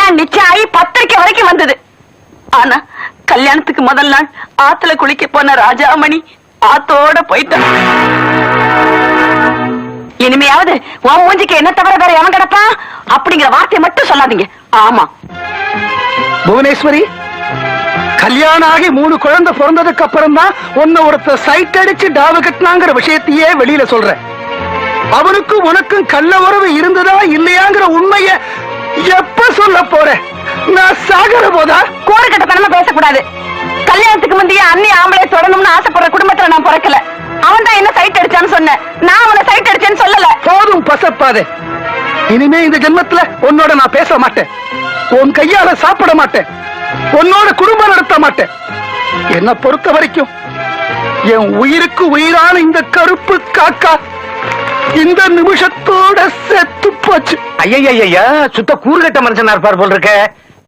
கல்யாணம் நிச்சயம் ஆகி பத்திரிக்கை வரைக்கும் வந்தது. ஆனா கல்யாணத்துக்கு முதல் நாள் ஆத்துல குளிக்க போன ராஜாமணி ஆத்தோட போயிட்டான். இனிமையாவது உன் மூஞ்சிக்கு என்ன தவிர வேற எவன் கிடப்பான் அப்படிங்கிற வார்த்தையை மட்டும் சொல்லாதீங்க. ஆமா புவனேஸ்வரி, கல்யாணம் ஆகி 3 குழந்தை பிறந்ததுக்கு அப்புறம் தான் உன்னை ஒருத்த சைட் அடிச்சு டாவு கட்டினாங்கிற விஷயத்தையே வெளியில சொல்றேன். அவனுக்கும் உனக்கும் கள்ள உறவு இருந்ததா இல்லையாங்கிற உண்மைய எப்ப சொல்ல போறேன்? நான் சாகர போதா? கோடு கட்டத்தனமா பேசக்கூடாது. கல்யாணத்துக்கு முந்தைய அண்ணி ஆம்பளை தொடணும்னு ஆசைப்படுற குடும்பத்துல நான் பிறக்கல. அவன் தான் என்ன சைட் அடிச்சான்னு சொன்ன, நான் அவனை சைட் அடிச்சேன்னு சொல்லல. போதும் பசப்பாதே. இனிமே இந்த ஜென்மத்துல உன்னோட நான் பேச மாட்டேன். உன் கையால சாப்பிட மாட்டேன். உன்னோட குடும்பம் நடத்த மாட்டேன். என்ன பொறுத்த வரைக்கும் என் உயிருக்கு உயிரான இந்த கருப்பு காக்கா இந்த நிமிஷத்தோட செத்து போச்சு. ஐயா சுத்த கூறுகட்ட மனுஷனா இருப்பார் போல் இருக்க.